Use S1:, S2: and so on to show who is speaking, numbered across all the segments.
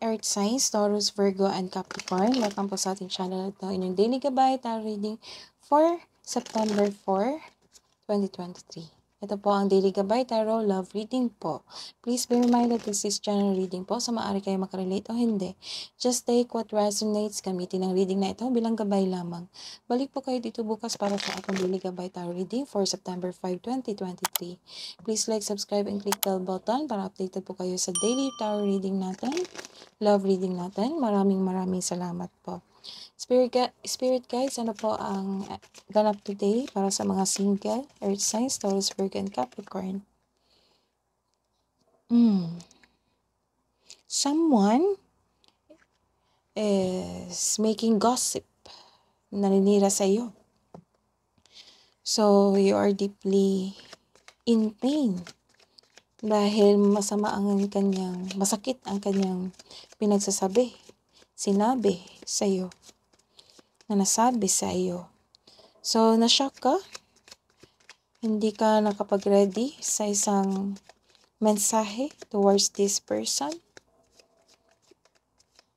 S1: Earth signs, Taurus, Virgo, and Capricorn. Welcome po sa ating channel. Ito inyong daily gabay tarot reading for September 4, 2023. Ito po ang daily gabay tarot love reading po. Please be reminded this is general reading po. So maaari kayo makarelate o hindi. Just take what resonates. Gamitin ang reading na ito bilang gabay lamang. Balik po kayo dito bukas para sa ating daily gabay tarot reading for September 5, 2023. Please like, subscribe, and click the bell button para updated po kayo sa daily tarot reading natin. Love reading natin. Maraming salamat po. Spirit guides, ano po ang ganap today para sa mga single, Earth signs, Taurus, Virgo, and Capricorn? Someone is making gossip, naninira sa iyo. So, you are deeply in pain dahil masakit ang kanyang pinagsasabi, sinabi sa iyo, na nasabi sa iyo. So, na-shock ka? Hindi ka nakapag-ready sa isang mensahe towards this person?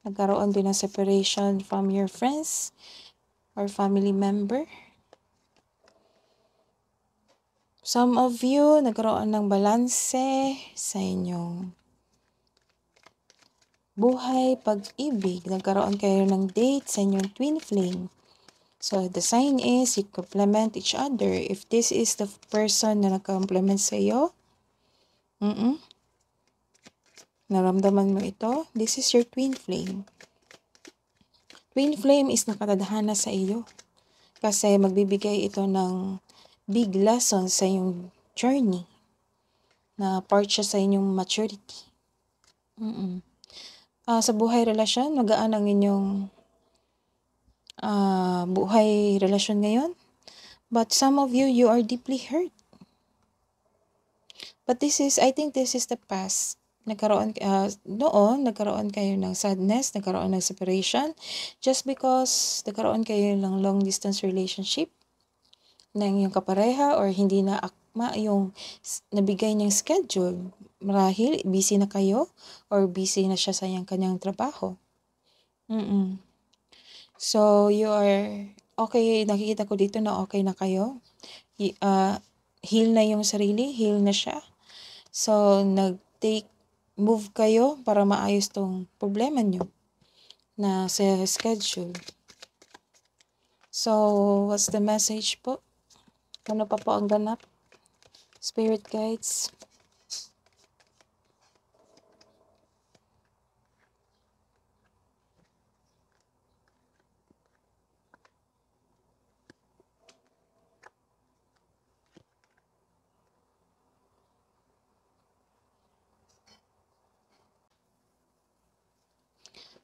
S1: Nagkaroon din ng separation from your friends or family member? Some of you, nagkaroon ng balanse sa inyong buhay, pag-ibig. Nagkaroon kayo ng date sa inyong twin flame. So, the sign is, you complement each other. If this is the person na nag-complement sa iyo, naramdaman mo ito, this is your twin flame. Twin flame is nakatadhana sa iyo. Kasi magbibigay ito ng big lesson sa iyong journey. Na part siya sa inyong maturity. Sa buhay relasyon, magaan ang inyong buhay relasyon ngayon. But some of you, you are deeply hurt. But I think this is the past. Nagkaroon kayo ng sadness, nagkaroon ng separation. Just because nagkaroon kayo ng long distance relationship ng iyong kapareha or hindi na akma yung nabigay niyang schedule. Marahil, busy na kayo or busy na siya sa kanyang trabaho. So, you are okay, nakikita ko dito na okay na kayo. Heal na yung sarili, heal na siya. So, move kayo para maayos tong problema nyo na sa schedule. So, what's the message po? Ano pa po ang ganap? Spirit guides.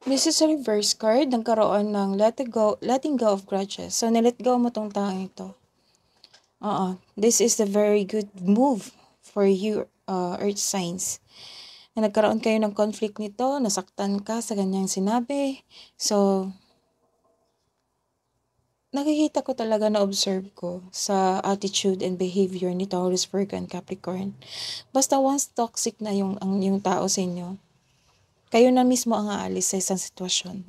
S1: This is a reverse card. Nagkaroon ng letting go of grudges. So, nilet go mo tong taong ito. This is a very good move for you, Earth signs. Na nagkaroon kayo ng conflict nito, nasaktan ka sa kanyang sinabi. So, nakikita ko talaga, na-observe ko sa attitude and behavior ni Taurus, Virgo, and Capricorn. Basta once toxic na yung tao sa inyo, kayo na mismo ang aalis sa isang sitwasyon.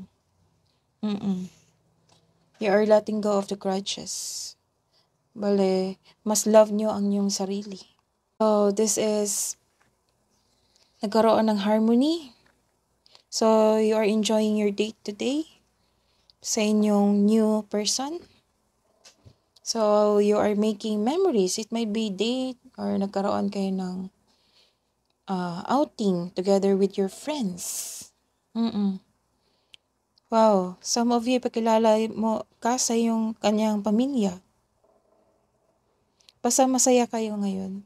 S1: You are letting go of the grudges. Bale, mas love nyo ang inyong sarili. So, this is nagkaroon ng harmony. So, you are enjoying your date today sa inyong new person. So, you are making memories. It might be date or nagkaroon kayo ng outing together with your friends. Wow, some of you, pakilala mo ka sa yung kanyang pamilya. Basta masaya kayo ngayon.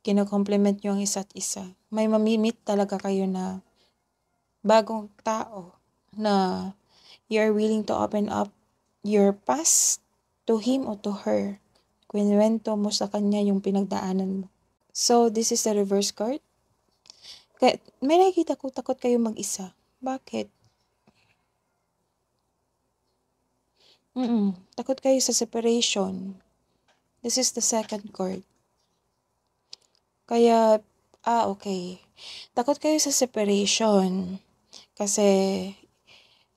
S1: Kino-compliment nyo ang isa't isa. May mamimit talaga kayo na bagong tao na you are willing to open up your past to him or to her. Kwento mo sa kanya yung pinagdaanan mo. So, this is the reverse card. Kaya, may nakikita ko, takot kayo mag-isa. Bakit? Takot kayo sa separation. This is the second card. Kaya, Okay. Takot kayo sa separation. Kasi,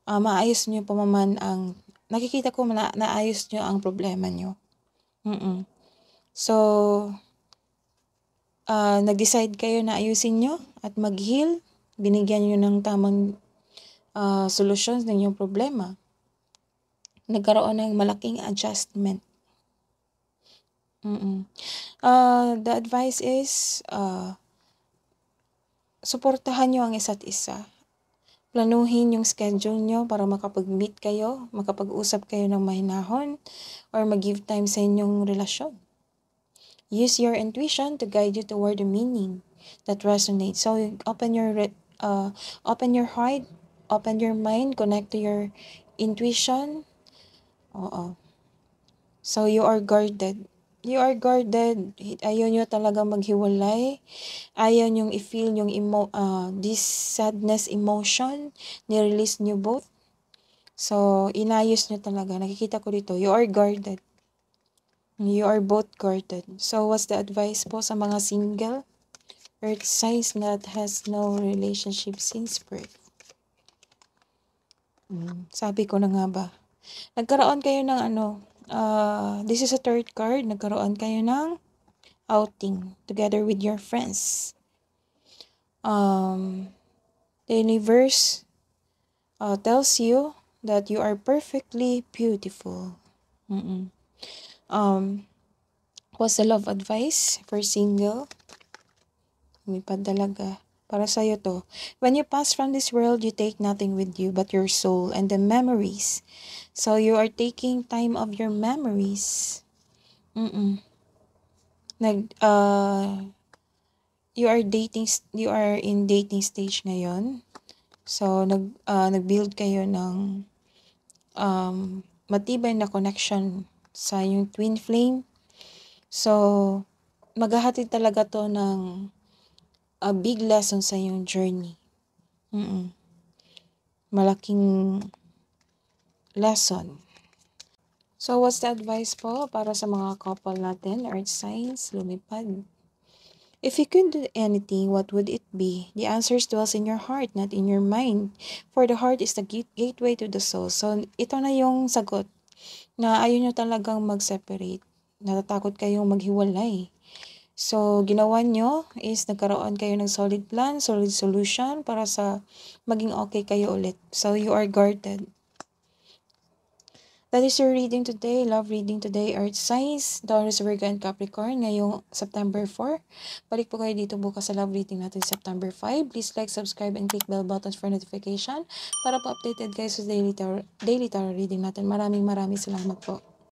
S1: maayos niyo pa naman ang, nakikita ko na naayos niyo ang problema niyo. So, nag-decide kayo na ayusin niyo at mag-heal. Binigyan niyo ng tamang solusyon ng inyong problema. Nagkaroon ng malaking adjustment. The advice is, suportahan niyo ang isa't isa. Planuhin yung schedule niyo para makapag-meet kayo, makapag-usap kayo ng mahinahon, or mag-give time sa inyong relasyon. Use your intuition to guide you toward the meaning that resonates. So, open your heart, open your mind, connect to your intuition. Oo. So, you are guarded. You are guarded. Ayaw nyo talaga maghiwalay. Ayaw nyong i-feel yung this sadness emotion. Ni-release nyo both. So, inayos nyo talaga. Nakikita ko dito, you are guarded. You are both guarded. So, what's the advice po sa mga single? Earth signs that has no relationship since birth. Sabi ko na nga ba? Nagkaroon kayo ng this is a third card. Nagkaroon kayo ng outing together with your friends. The universe tells you that you are perfectly beautiful. What's the love advice for single? Lumipad talaga. Para sa'yo to. When you pass from this world, you take nothing with you but your soul and the memories. So, you are taking time of your memories. You are in dating stage ngayon. So, nag-build kayo ng matibay na connection sa yung twin flame. So, maghahatid talaga to ng a big lesson sa yung journey. Malaking lesson. So, what's the advice po para sa mga couple natin, earth signs, lumipad? If you could do anything, what would it be? The answer dwells in your heart, not in your mind. For the heart is the gateway to the soul. So, ito na yung sagot na ayaw nyo talagang mag-separate. Natatakot kayong maghiwalay. So, ginawa nyo is nagkaroon kayo ng solid plan, solid solution para sa maging okay kayo ulit. So, you are guarded. That is your reading today, love reading today, Earth signs, Taurus, Virgo, and Capricorn ngayong September 4. Balik po kayo dito bukas sa love reading natin September 5. Please like, subscribe, and click bell buttons for notification para po updated kayo sa daily tarot reading natin. Maraming salamat po.